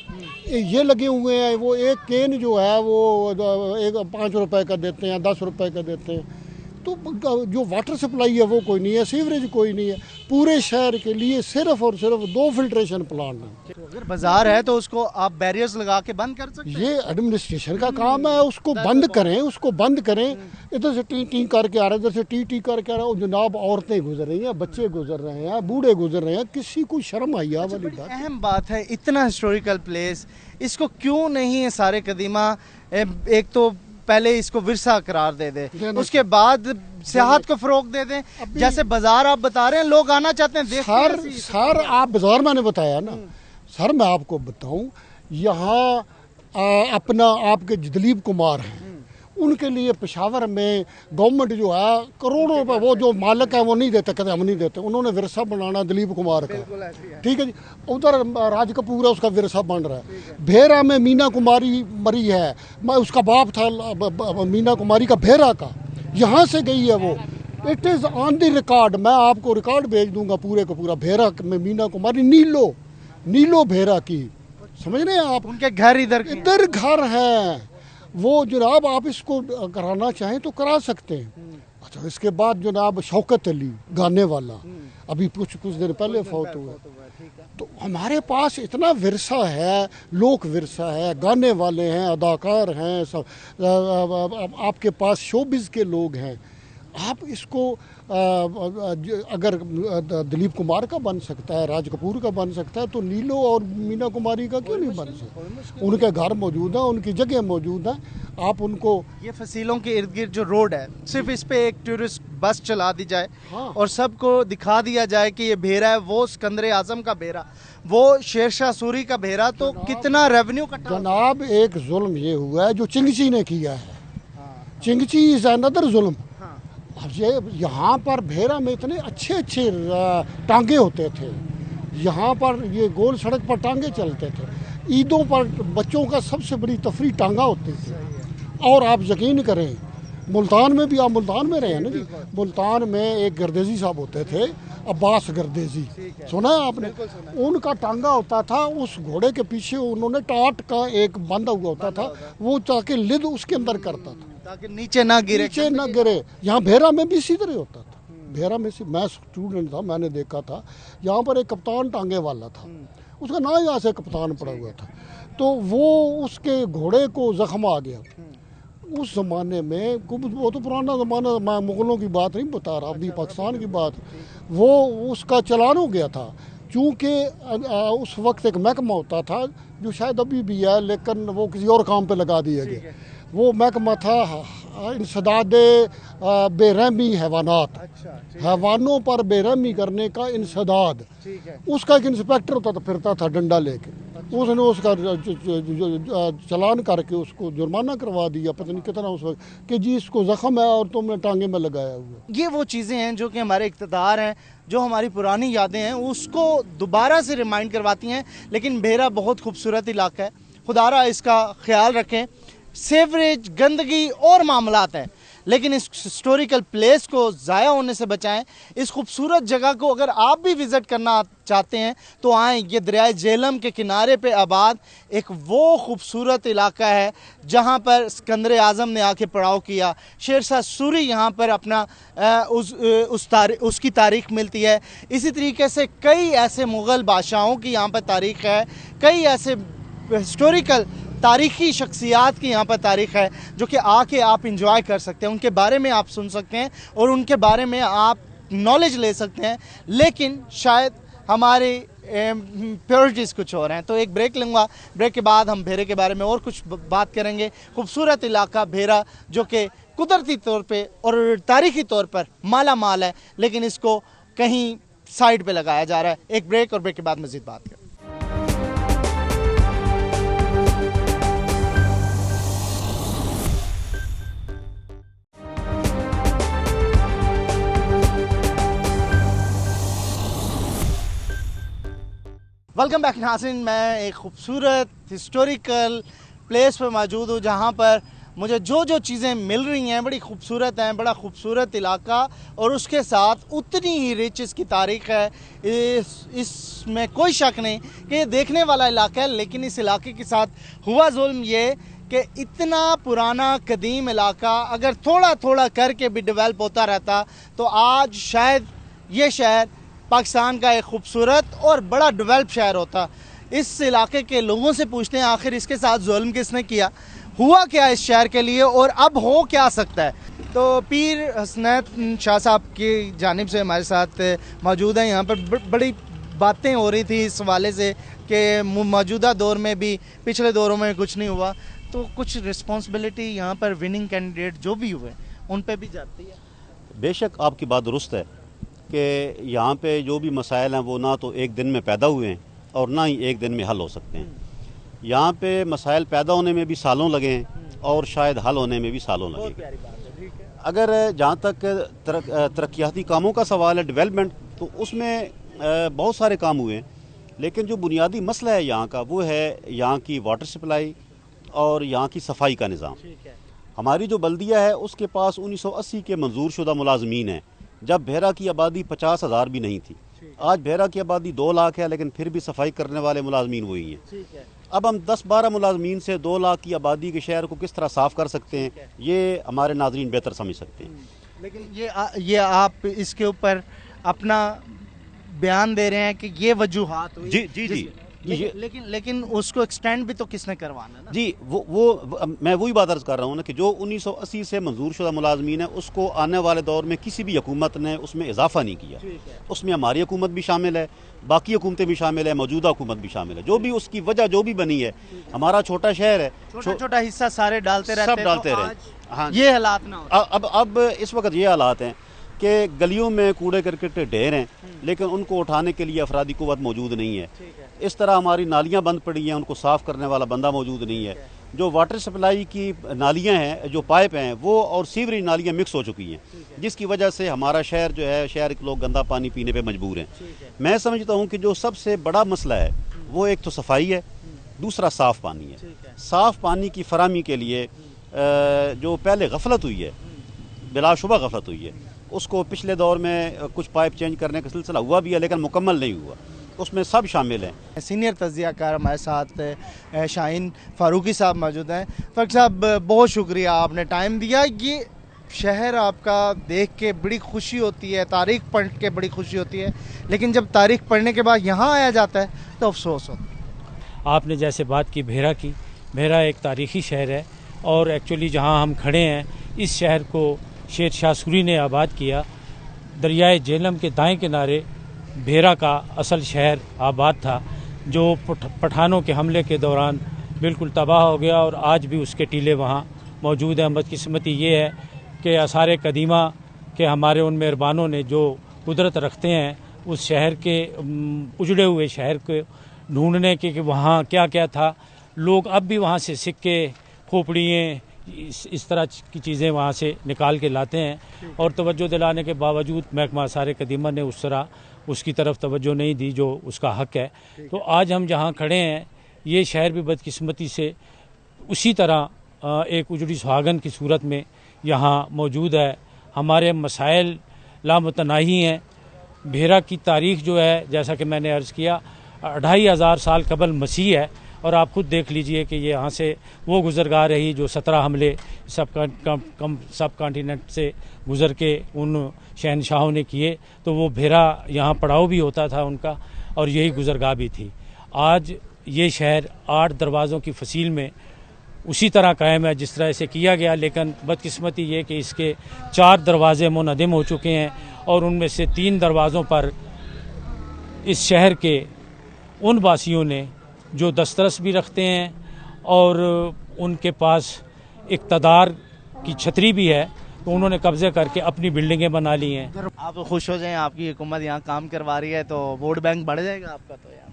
ये लगे हुए हैं, वो एक केन जो है वो 5 रुपए का देते हैं, 10 रुपए का देते हैं। तो जो वाटर सप्लाई है वो कोई नहीं है, सीवरेज कोई नहीं है। पूरे शहर के लिए सिर्फ और सिर्फ 2 फिल्ट्रेशन प्लांट हैं। अगर बाजार है तो उसको आप बैरियर्स लगा के बंद कर सकते हैं। ये एडमिनिस्ट्रेशन का काम है, उसको बंद करें, उसको बंद करें। इधर से टी करके आ रहे हैं, इधर से टी करके आ रहे हैं। जनाब औरतें गुजर रही हैं, बच्चे गुजर रहे हैं, बूढ़े गुजर रहे हैं, किसी को शर्म आई है वाली बात। अहम बात है, इतना हिस्टोरिकल प्लेस, इसको क्यों नहीं है सारे कदीमा एक तो पहले इसको विरसा करार दे दे, उसके बाद सियाहत को फरोग दे दें। जैसे बाजार आप बता रहे हैं, लोग आना चाहते हैं। सर आप बाजार मैंने बताया ना सर, मैं आपको बताऊं, यहाँ अपना आपके दिलीप कुमार हैं, उनके लिए पेशावर में गवर्नमेंट जो है करोड़ों रुपए, वो जो मालिक है वो नहीं देते, कहते हम नहीं देते। उन्होंने विरसा बनाना दिलीप कुमार का, ठीक है जी। उधर राज कपूर है, उसका विरसा बन रहा है। भेरा में मीना कुमारी मरी है, मैं उसका बाप था मीना कुमारी का, भेरा का, यहाँ से गई है वो। It is on the record, मैं आपको रिकॉर्ड भेज दूंगा पूरे का पूरा। भेरा में मीना कुमारी, नीलो भेरा की, समझ रहे हैं आप? उनके घर इधर घर है वो जनाब। आप इसको कराना चाहें तो करा सकते हैं। अच्छा, इसके बाद जनाब शौकत अली गाने वाला, अभी कुछ दिन पहले फौत हुआ। तो हमारे पास इतना विरसा है, लोक विरसा है, गाने वाले हैं, अदाकार हैं, सब आपके पास शोबिज़ के लोग हैं। आप इसको अगर दिलीप कुमार का बन सकता है, राज कपूर का बन सकता है, तो नीलो और मीना कुमारी का क्यों नहीं बन सकता? उनके घर मौजूद है, उनकी जगह मौजूद है। आप उनको ये फसीलों के इर्द गिर्द जो रोड है, सिर्फ इस पे एक टूरिस्ट बस चला दी जाए, हाँ। और सबको दिखा दिया जाए कि ये भेरा है, वो सिकंदर आजम का भेरा, वो शेरशाह सूरी का भेरा, तो कितना रेवेन्यू कटा। जनाब एक जुल्म ये हुआ है जो चिंगची ने किया है। चिंगची इज अनदर जुल्म। अब ये यहाँ पर भेरा में इतने अच्छे टांगे होते थे, यहाँ पर ये गोल सड़क पर टांगे चलते थे। ईदों पर बच्चों का सबसे बड़ी तफरी टांगा होती थी। और आप यकीन करें, मुल्तान में भी, आप मुल्तान में रहे हैं ना जी, मुल्तान में एक गर्देजी साहब होते थे, अब्बास गर्देजी, सुना है आपने? उनका टांगा होता था, उस घोड़े के पीछे उन्होंने टाट का एक बांधा हुआ होता था, वो ताकि लिद उसके अंदर करता था ताकि नीचे ना गिरे। यहाँ भेरा में भी इसी तरह होता था। भेरा में मैं स्टूडेंट था, मैंने देखा था, यहाँ पर एक कप्तान टांगे वाला था, उसका नाम यहाँ से कप्तान पड़ा हुआ था। तो वो उसके घोड़े को जख्म आ गया। उस ज़माने में, वो तो पुराना ज़माना, मैं मुग़लों की बात नहीं बता रहा, अभी पाकिस्तान की बात, वो उसका चलान हो गया था। चूँकि उस वक्त एक महकमा होता था जो शायद अभी भी है, लेकिन वो किसी और काम पे लगा दिया गया। वो महकमा था इंसदाद बेरहमी हैवानात, हैवानों पर बेरहमी करने का इंसदाद। उसका एक इंस्पेक्टर होता था, फिरता था डंडा लेके, उसने उसका चलान करके उसको जुर्माना करवा दिया, पता नहीं कितना उस वक्त, कि जी इसको जख्म है और तुमने टांगे में लगाया हुआ। ये वो चीज़ें हैं जो कि हमारे इक़्तिदार हैं, जो हमारी पुरानी यादें हैं, उसको दोबारा से रिमाइंड करवाती हैं। लेकिन भेरा बहुत खूबसूरत इलाका है, खुदारा इसका ख्याल रखें। सेवरेज, गंदगी और मामलात हैं, लेकिन इस हिस्टोरिकल प्लेस को ज़ाया होने से बचाएं। इस खूबसूरत जगह को अगर आप भी विज़िट करना चाहते हैं तो आएँ। ये दरियाए झेलम के किनारे पे आबाद एक वो खूबसूरत इलाका है जहाँ पर सिकंदर आज़म ने आके पड़ाव किया। शेरशाह सूरी यहाँ पर अपना उसकी तारीख़ मिलती है। इसी तरीके से कई ऐसे मुग़ल बादशाहों की यहाँ पर तारीख़ है, कई ऐसे हिस्टोरिकल तारीख़ी शख्सियात की यहाँ पर तारीख़ है जो कि आके आप इंजॉय कर सकते हैं, उनके बारे में आप सुन सकते हैं और उनके बारे में आप नॉलेज ले सकते हैं। लेकिन शायद हमारे प्रायोरिटीज़ कुछ और हैं। तो एक ब्रेक लूँगा, ब्रेक के बाद हम भेरे के बारे में और कुछ बात करेंगे। खूबसूरत इलाका भेरा जो कि कुदरती तौर पर और तारीख़ी तौर पर माला माल है, लेकिन इसको कहीं साइड पर लगाया जा रहा है। एक ब्रेक, और ब्रेक के बाद मज़ीद बात करें। वेलकम बैक नाज़रीन, मैं एक खूबसूरत हिस्टोरिकल प्लेस पर मौजूद हूँ जहाँ पर मुझे जो चीज़ें मिल रही हैं बड़ी खूबसूरत हैं। बड़ा खूबसूरत इलाका और उसके साथ उतनी ही रिच इसकी तारीख़ है। इसमें कोई शक नहीं कि ये देखने वाला इलाका है, लेकिन इस इलाके के साथ हुआ जुल्म ये कि इतना पुराना कदीम इलाका अगर थोड़ा थोड़ा करके भी डेवलप होता रहता तो आज शायद ये शहर पाकिस्तान का एक खूबसूरत और बड़ा डेवलप शहर होता। इस इलाके के लोगों से पूछते हैं आखिर इसके साथ जुल्म किसने किया, हुआ क्या इस शहर के लिए और अब हो क्या सकता है। तो पीर हसनैन शाह साहब की जानिब से हमारे साथ मौजूद हैं। यहाँ पर बड़ी बातें हो रही थी इस हवाले से कि मौजूदा दौर में भी पिछले दौरों में कुछ नहीं हुआ, तो कुछ रिस्पॉन्सिबिलिटी यहाँ पर विनिंग कैंडिडेट जो भी हुए उन पर भी जाती है। बेशक आपकी बात दुरुस्त है कि यहाँ पे जो भी मसाइल हैं वो ना तो एक दिन में पैदा हुए हैं और ना ही एक दिन में हल हो सकते हैं। यहाँ पे मसाइल पैदा होने में भी सालों लगे हैं और शायद हल होने में भी सालों लगेगा। अगर जहाँ तक तरक्याती कामों का सवाल है, डेवलपमेंट, तो उसमें बहुत सारे काम हुए हैं, लेकिन जो बुनियादी मसला है यहाँ का वो है यहाँ की वाटर सप्लाई और यहाँ की सफाई का निज़ाम। हमारी जो बल्दिया है उसके पास 1980 के मंजूर शुदा मुलाजमीन हैं, जब भेरा की आबादी 50,000 भी नहीं थी। आज भेरा की आबादी 2 लाख है, लेकिन फिर भी सफाई करने वाले मुलाजमीन वही हैं। अब हम 10-12 मुलाजमीन से 2 लाख की आबादी के शहर को किस तरह साफ़ कर सकते हैं, ये हमारे नाजरीन बेहतर समझ सकते हैं। लेकिन ये आप इसके ऊपर अपना बयान दे रहे हैं कि ये वजूहात हुई। जी। लेकिन उसको एक्सटेंड भी तो किसने करवाना ना? जी, मैं वही बात अर्ज कर रहा हूँ ना कि जो 1980 से मंजूर शुदा मुलाजमीन है उसको आने वाले दौर में किसी भी हुकूमत ने उसमें इजाफा नहीं किया। उसमें हमारी हुकूमत भी शामिल है, बाकी हुकूमतें भी शामिल है, मौजूदा हुकूमत भी शामिल है। जो भी उसकी वजह जो भी बनी है, हमारा छोटा शहर है, छोटा हिस्सा सारे डालते रहते सब डालते रहे। हाँ, ये हालात ना हो। अब इस वक्त ये हालात हैं कि गलियों में कूड़े करकट के ढेर हैं, लेकिन उनको उठाने के लिए अफरादी कुव्वत मौजूद नहीं है। इस तरह हमारी नालियाँ बंद पड़ी हैं, उनको साफ़ करने वाला बंदा मौजूद नहीं है। जो वाटर सप्लाई की नालियाँ हैं, जो पाइप हैं, वो और सीवरेज नालियाँ मिक्स हो चुकी हैं, जिसकी वजह से हमारा शहर जो है, शहर के लोग गंदा पानी पीने पे मजबूर हैं। मैं समझता हूँ कि जो सबसे बड़ा मसला है वो एक तो सफाई है, दूसरा साफ़ पानी है। साफ़ पानी की फराहमी के लिए जो पहले गफलत हुई है, बिलाशुबा गफलत हुई है, उसको पिछले दौर में कुछ पाइप चेंज करने का सिलसिला हुआ भी है, लेकिन मुकम्मल नहीं हुआ। उसमें सब शामिल हैं। सीनियर तज्ज़ियाकार हमारे साथ शाहीन फारूकी साहब मौजूद हैं। फारूक साहब, बहुत शुक्रिया, आपने टाइम दिया। ये शहर आपका देख के बड़ी खुशी होती है, तारीख पढ़ के बड़ी खुशी होती है, लेकिन जब तारीख पढ़ने के बाद यहाँ आया जाता है तो अफसोस होता है। आपने जैसे बात की भेरा की, भेरा एक तारीख़ी शहर है और एक्चुअली जहाँ हम खड़े हैं, इस शहर को शेर शाह सूरी ने आबाद किया। दरियाए झेलम के दाएं किनारे भेरा का असल शहर आबाद था, जो पठानों के हमले के दौरान बिल्कुल तबाह हो गया और आज भी उसके टीले वहाँ मौजूद हैं। बदकिस्मती ये है कि आसार कदीमा के हमारे उन मेहरबानों ने जो कुदरत रखते हैं उस शहर के उजड़े हुए शहर को ढूंढने के कि वहाँ क्या क्या था, लोग अब भी वहाँ से सिक्के, खोपड़ियाँ, इस तरह की चीज़ें वहाँ से निकाल के लाते हैं। और तवज्जो दिलाने के बावजूद महकमा आसार कदीमा ने उस तरह उसकी तरफ तवज्जो नहीं दी जो उसका हक़ है। तो आज हम जहाँ खड़े हैं, ये शहर भी बदकिस्मती से उसी तरह एक उजड़ी सुहागन की सूरत में यहाँ मौजूद है। हमारे मसाइल लामुतनाही हैं। भेरा की तारीख़ जो है, जैसा कि मैंने अर्ज़ किया, 2500 साल कबल मसीह है, और आप खुद देख लीजिए कि ये यहाँ से वो गुजरगाह रही जो 17 हमले सब कॉन्टिनेंट से गुज़र के उन शहनशाहों ने किए। तो वो भेरा यहाँ पड़ाव भी होता था उनका, और यही गुजरगाह भी थी। आज ये शहर 8 दरवाज़ों की फसील में उसी तरह कायम है जिस तरह से किया गया, लेकिन बदकिस्मती ये कि इसके 4 दरवाज़े मुनहदम हो चुके हैं, और उनमें से 3 दरवाज़ों पर इस शहर के उन वासियों ने जो दस्तरस भी रखते हैं और उनके पास इक़्तिदार की छतरी भी है, तो उन्होंने कब्ज़े करके अपनी बिल्डिंगें बना ली हैं। आप खुश हो जाएं, आपकी हुकूमत यहाँ काम करवा रही है तो वोट बैंक बढ़ जाएगा आपका। तो यार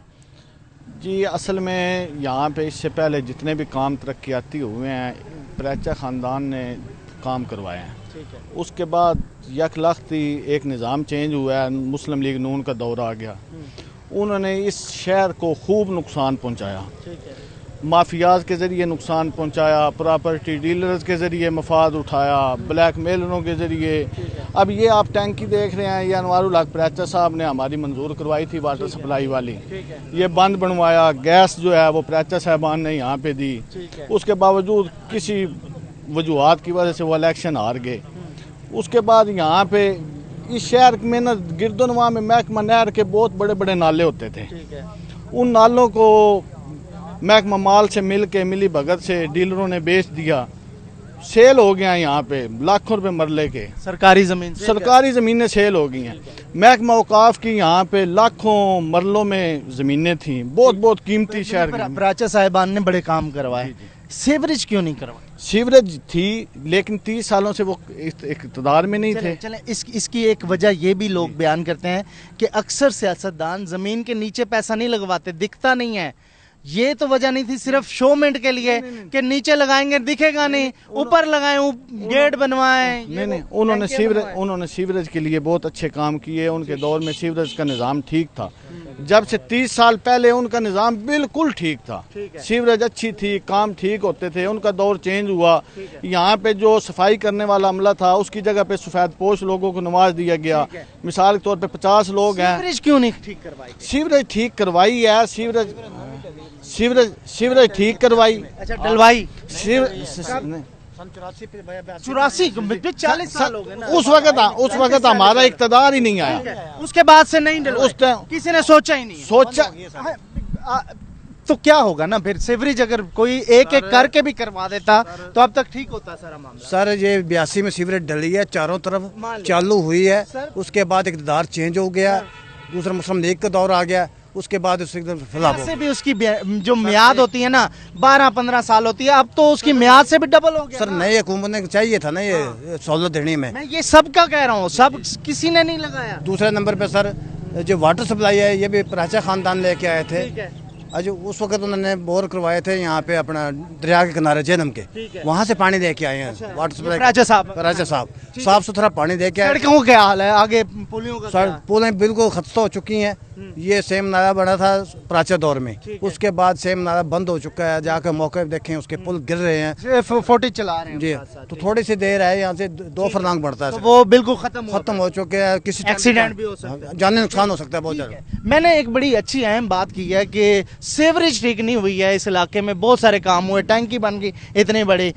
जी, असल में यहाँ पे इससे पहले जितने भी काम तरक्याती हुए हैं, प्रेचा ख़ानदान ने काम करवाए हैं। उसके बाद यकलख्ती एक निज़ाम चेंज हुआ है, मुस्लिम लीग नून का दौर आ गया, उन्होंने इस शहर को खूब नुकसान पहुंचाया। माफियाज के ज़रिए नुकसान पहुंचाया, प्रॉपर्टी डीलर्स के ज़रिए मफाद उठाया, ब्लैक मेलरों के ज़रिए। अब ये आप टैंकी देख रहे हैं, ये अनवारुल हक प्रेचा साहब ने हमारी मंजूर करवाई थी वाटर सप्लाई वाली, ये बंद बनवाया। गैस जो है वो प्रेचा साहबान ने यहाँ पे दी, उसके बावजूद किसी वजूहात की वजह से वो इलेक्शन हार गए। उसके बाद यहाँ पे इस शहर में न गिरदोनवा में महकमा नहर के बहुत बड़े बड़े नाले होते थे, उन नालों को महकमा माल से मिली भगत से डीलरों ने बेच दिया, सेल हो गया। यहाँ पे लाखों रुपए मरले के सरकारी ज़मीनें सेल हो गई हैं। महकमा औकाफ की यहाँ पे लाखों मरलों में ज़मीनें थी, बहुत कीमती शहर। प्रेचा साहिबान ने बड़े काम करवाए, सीवरेज क्यों नहीं करवाए? सीवरेज थी, लेकिन 30 सालों से वो इक़्तिदार में नहीं थे। चले इसकी एक वजह ये भी लोग बयान करते हैं कि अक्सर सियासतदान ज़मीन के नीचे पैसा नहीं लगवाते, दिखता नहीं है। ये तो वजह नहीं थी सिर्फ शोमेंट के लिए कि नीचे लगाएंगे दिखेगा नहीं, ऊपर लगाएं, गेट बनवाएं। नहीं, उन्होंने सीवरेज के लिए बहुत अच्छे काम किए। उनके दौर में सीवरेज का निज़ाम ठीक था। जब से 30 साल पहले उनका निज़ाम बिल्कुल ठीक था। सीवरेज अच्छी थी, काम ठीक होते थे। उनका दौर चेंज हुआ। यहाँ पे जो सफाई करने वाला अमला था उसकी जगह पे सफ़ेदपोश लोगों को नवाज दिया गया। मिसाल के तौर पे 50 लोग हैं। सीवरेज क्यों नहीं ठीक करवाई? सीवरेज ठीक करवाई है। सीवरेज ठीक करवाई। अच्छा, डलवाई। 84 40 साल हो गए ना। उस वक्त हमारा इक़्तिदार ही नहीं आया। उसके बाद से नहीं डलवाई, किसी ने सोचा ही नहीं। तो क्या होगा ना फिर सीवरेज अगर कोई एक एक करके भी करवा देता तो अब तक ठीक होता सारा मामला। सर ये 82 में सीवरेज डली है, चारों तरफ चालू हुई है। उसके बाद इक़्तिदार चेंज हो गया, दूसरा मुस्लिम लीग का दौर आ गया, उसके बाद से भी उसकी जो मियाद होती है ना 12-15 साल होती है, अब तो उसकी मियाद से भी डबल हो गया। सर नई हुकूमत ने चाहिए था ना ये सहूलत देने में। मैं ये सबका कह रहा हूँ, सब किसी ने नहीं लगाया। दूसरे नंबर पे सर जो वाटर सप्लाई है ये भी प्राचा खानदान लेके आए थे। आज उस वक्त उन्होंने बोर करवाए थे यहाँ पे अपना दरिया के किनारे जेनम के, वहाँ से पानी लेके आए हैं। वाटर सप्लाई राजा साहब साफ सुथरा पानी लेके आए। सड़कों क्या हाल है, आगे पुलियों का? पुलें बिल्कुल खस्ता हो चुकी हैं। ये सेम नाला बना था प्राचा दौर में, उसके बाद सेम नाला बंद हो चुका है। जाकर मौके पे देखें उसके पुल गिर रहे हैं। 40 चला रहे हैं जी, तो थोड़ी सी देर है यहाँ से 2 फरलांग बढ़ता है, तो वो बिल्कुल खत्म हो चुके हैं। किसी एक्सीडेंट भी हो सकता है, जानी नुकसान हो सकता है बहुत ज्यादा। मैंने एक बड़ी अच्छी अहम बात की है कि सीवरेज ठीक नहीं हुई है इस इलाके में। बहुत सारे काम हुए, टैंकी बन गई इतनी बड़ी।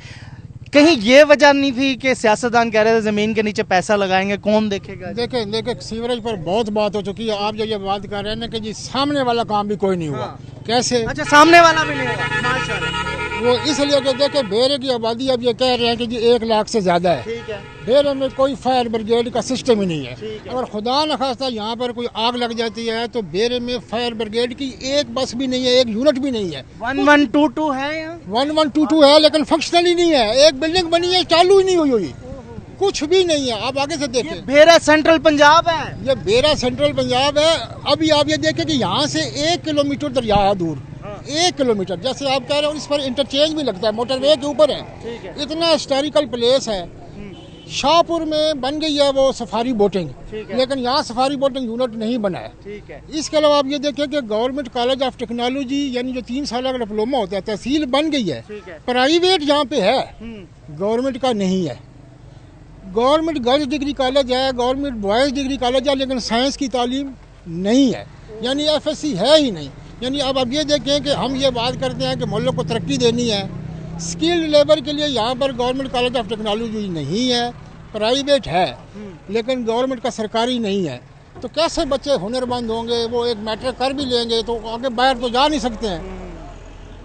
कहीं ये वजह नहीं थी कि सियासतदान कह रहे थे जमीन के नीचे पैसा लगाएंगे, कौन देखेगा? देखे सीवरेज पर बहुत बात हो चुकी है। आप जो ये बात कर रहे हैं ना कि जी सामने वाला काम भी कोई नहीं हुआ। कैसे? अच्छा, सामने वाला भी नहीं हुआ। माशाल्लाह। वो इसलिए कि देखे बेरे की आबादी अब ये कह रहे हैं कि जी 1 लाख से ज्यादा है। बेरे में कोई फायर ब्रिगेड का सिस्टम ही नहीं है। अगर खुदा न खास्ता यहाँ पर कोई आग लग जाती है तो बेरे में फायर ब्रिगेड की एक बस भी नहीं है, एक यूनिट भी नहीं है। 1122 है यहाँ, 1122 है लेकिन फंक्शनल ही नहीं है। एक बिल्डिंग बनी है, चालू ही नहीं हुई, कुछ भी नहीं है। आप आगे से देखें, बेरा सेंट्रल पंजाब है। ये बेरा सेंट्रल पंजाब है। अभी आप ये देखें कि यहाँ से 1 किलोमीटर दरिया है दूर, 1 किलोमीटर। जैसे आप कह रहे हो इस पर इंटरचेंज भी लगता है, मोटरवे के ऊपर है। इतना हिस्टोरिकल प्लेस है। शाहपुर में बन गई है वो सफारी बोटिंग, लेकिन यहाँ सफारी बोटिंग यूनिट नहीं बना है। इसके अलावा आप ये देखें कि गवर्नमेंट कॉलेज ऑफ टेक्नोलॉजी यानी जो 3 साल का डिप्लोमा होता है, तहसील बन गई है। प्राइवेट यहाँ पे है, गवर्नमेंट का नहीं है। गवर्नमेंट गर्ल्स डिग्री कॉलेज है, गवर्नमेंट बॉयज़ डिग्री कॉलेज है, लेकिन साइंस की तालीम नहीं है, यानी FSC है ही नहीं। यानी अब ये देखें कि हम ये बात करते हैं कि मुल्क को तरक्की देनी है, स्किल्ड लेबर के लिए यहाँ पर गवर्नमेंट कॉलेज ऑफ टेक्नोलॉजी नहीं है, प्राइवेट है लेकिन गवर्नमेंट का सरकारी नहीं है। तो कैसे बच्चे हुनरमंद होंगे? वो एक मैट्रिक कर भी लेंगे तो आगे बाहर तो जा नहीं सकते हैं।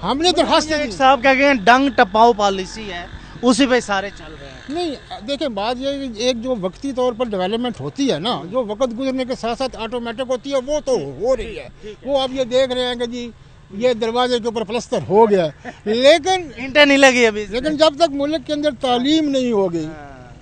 हमने दरखास्त साहब क्या कहें, डंग टपाओ पॉलिसी है, उसी पे सारे चल रहे हैं। नहीं देखें, बात ये एक जो वक्ती तौर पर डेवलपमेंट होती है ना, जो वक्त गुजरने के साथ साथ ऑटोमेटिक होती है, वो तो हो रही है। वो आप ये देख रहे हैं कि जी ये दरवाजे के ऊपर प्लस्तर हो गया, लेकिन ईंटें नहीं लगी अभी। लेकिन जब तक मुल्क के अंदर तालीम नहीं होगी,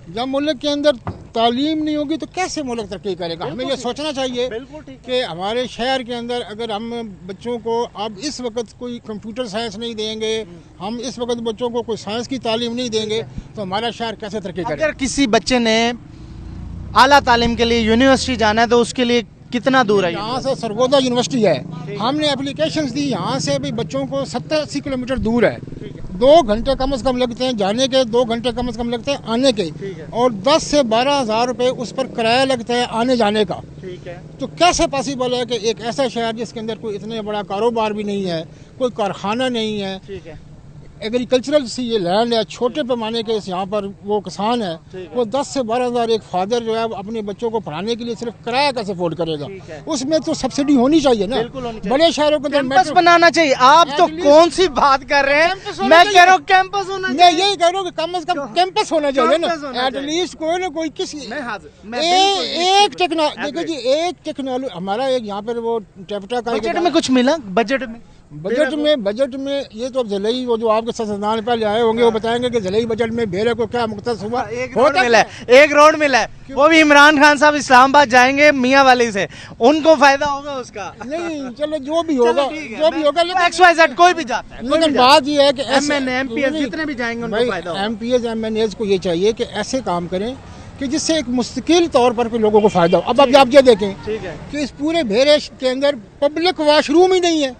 जब मुल्क के अंदर तालीम नहीं होगी तो कैसे मुल्क तरक्की करेगा? हमें ये सोचना चाहिए कि हमारे शहर के अंदर अगर हम बच्चों को अब इस वक्त कोई कंप्यूटर साइंस नहीं देंगे, हम इस वक्त बच्चों को कोई साइंस की तालीम नहीं देंगे तो हमारा शहर कैसे तरक्की करेगा? अगर किसी बच्चे ने आला तालीम के लिए यूनिवर्सिटी जाना है तो उसके लिए कितना दूर है? यहाँ से सरगोदा यूनिवर्सिटी है, हमने एप्लीकेशंस दी। यहाँ से भी बच्चों को 70-80 किलोमीटर दूर है। 2 घंटे कम से कम लगते हैं जाने के, 2 घंटे कम से कम लगते हैं आने के, और 10 से 12 हज़ार रुपये उस पर किराया लगता है आने जाने का। तो कैसे पॉसिबल है कि एक ऐसा शहर जिसके अंदर कोई इतने बड़ा कारोबार भी नहीं है, कोई कारखाना नहीं है, एग्रीकल्चरल सी ये लैंड है, छोटे पैमाने के यहाँ पर वो किसान है, वो 10 से 12 हज़ार एक फादर जो है अपने बच्चों को पढ़ाने के लिए सिर्फ किराया कैसे अफोर्ड करेगा? उसमें तो सब्सिडी होनी चाहिए ना। बड़े शहरों के अंदर कैंपस बनाना चाहिए। आप तो कौन सी बात कर रहे हैं? मैं कह रहा हूँ कैंपस होना चाहिए। मैं यही कह रहा हूँ कि कम से कम कैंपस होना चाहिए ना, एटलीस्ट कोई ना कोई किसी एक टेक्नोलॉजी। देखो जी, एक टेक्नोलॉजी हमारा एक यहाँ पर वो टेप्टा का बजट में कुछ मिला? बजट में बजट में ये तो अब ज़िले वो जो आपके संसदान पहले आए होंगे वो बताएंगे कि ज़िले बजट में भेरे को क्या मुख्तस हुआ। एक रोड मिला है वो भी इमरान खान साहब इस्लामाबाद जाएंगे मियाँ वाली से, उनको फायदा होगा उसका। नहीं चलो जो भी होगा XYZ कोई भी जाता है, लेकिन बात ये है कि MPS जितने भी जाएंगे उनको फायदा होगा। MPS MNAs को ये चाहिए कि ऐसे काम करें कि जिससे एक मुस्तकिल तौर पर लोगों को फायदा हो। अब आप ये देखें कि इस पूरे भेरे के अंदर पब्लिक वॉशरूम ही नहीं है।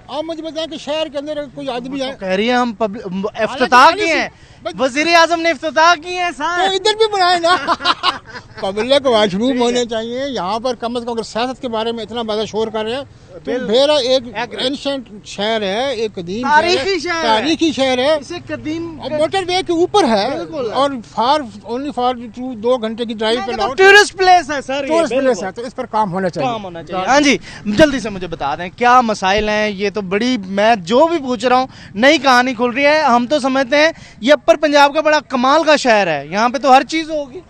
आप मुझे बताएं कि शहर के अंदर कोई आदमी आए, कह रही है हम इफ्तिताह किए हैं, वज़ीर आज़म ने इफ्तिताह किए हैं, तो इधर भी बनाए ना। पब्लिक वॉशरूम होने चाहिए यहाँ पर कम से कम। अगर सियासत के बारे में इतना ज़्यादा शोर कर रहे हैं तो भेरा एक एंशिएंट शहर है, एक कदीम तारीखी शहर है, इसे कदीम मोटरवे के ऊपर है और ओनली फॉर 2 घंटे की ड्राइव पे टूरिस्ट प्लेस है सर, टूरिस्ट प्लेस है, तो इस पर काम होना चाहिए। हाँ जी, जल्दी से मुझे बता दें क्या मसाइल हैं। ये तो बड़ी, मैं जो भी पूछ रहा हूँ नई कहानी खुल रही है। हम तो समझते हैं ये अपर पंजाब का बड़ा कमाल का शहर है, यहाँ पे तो हर चीज़ होगी।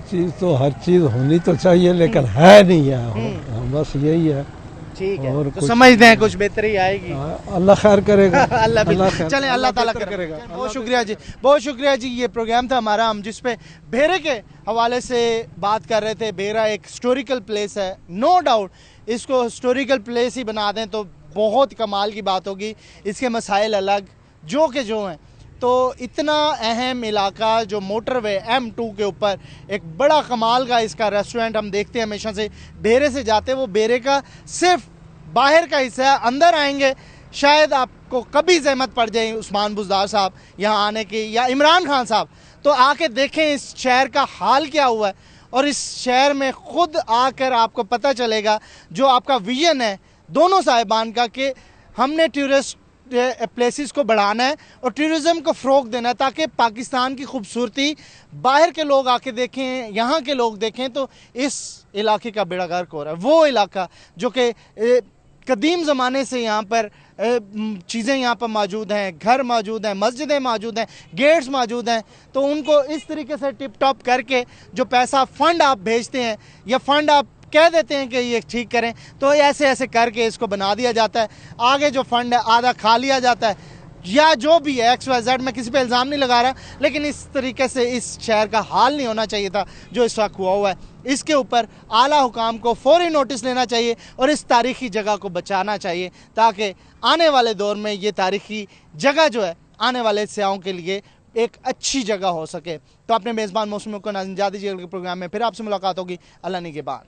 चीज़ तो हर चीज़ होनी तो चाहिए लेकिन है नहीं है, बस यही है। ठीक है, और तो समझते हैं कुछ बेहतरी आएगी, अल्लाह खैर करेगा। चलें, अल्लाह ताला करेगा। बहुत शुक्रिया जी, बहुत शुक्रिया जी। ये प्रोग्राम था हमारा, हम जिस पे भेरे के हवाले से बात कर रहे थे। भेरा एक हिस्टोरिकल प्लेस है, नो डाउट इसको हिस्टोरिकल प्लेस ही बना दें तो बहुत कमाल की बात होगी। इसके मसाइल अलग जो हैं, तो इतना अहम इलाका जो मोटरवे M2 के ऊपर एक बड़ा कमाल का इसका रेस्टोरेंट हम देखते हैं हमेशा से। भेरे से जाते वो भेरे का सिर्फ बाहर का हिस्सा है, अंदर आएंगे शायद आपको कभी जहमत पड़ जाए उस्मान बुज़दार साहब यहाँ आने की या इमरान खान साहब, तो आके देखें इस शहर का हाल क्या हुआ है और इस शहर में ख़ुद आकर आपको पता चलेगा जो आपका विजन है दोनों साहिबान का कि हमने टूरिस्ट प्लेसेस को बढ़ाना है और टूरिज़्म को फ़रोग देना है ताकि पाकिस्तान की खूबसूरती बाहर के लोग आके देखें, यहाँ के लोग देखें। तो इस इलाके का बेड़ा गर्क हो रहा है, वो इलाका जो कि कदीम ज़माने से यहाँ पर चीज़ें यहाँ पर मौजूद हैं, घर मौजूद हैं, मस्जिदें मौजूद हैं, गेट्स मौजूद हैं, तो उनको इस तरीके से टिप टॉप करके जो पैसा फ़ंड आप भेजते हैं या फ़ंड आप कह देते हैं कि ये ठीक करें, तो ऐसे ऐसे करके इसको बना दिया जाता है। आगे जो फंड है आधा खा लिया जाता है या जो भी है XYZ, मैं किसी पे इल्ज़ाम नहीं लगा रहा, लेकिन इस तरीके से इस शहर का हाल नहीं होना चाहिए था जो इस वक्त हुआ है। इसके ऊपर आला हुकाम को फौरी नोटिस लेना चाहिए और इस तारीख़ी जगह को बचाना चाहिए ताकि आने वाले दौर में ये तारीख़ी जगह जो है आने वाले सयाहों के लिए एक अच्छी जगह हो सके। तो अपने मेज़बान मौसम को नाज़रीन इजाज़त दीजिए, अगले प्रोग्राम में फिर आपसे मुलाकात होगी। अल्लाह निगहबान।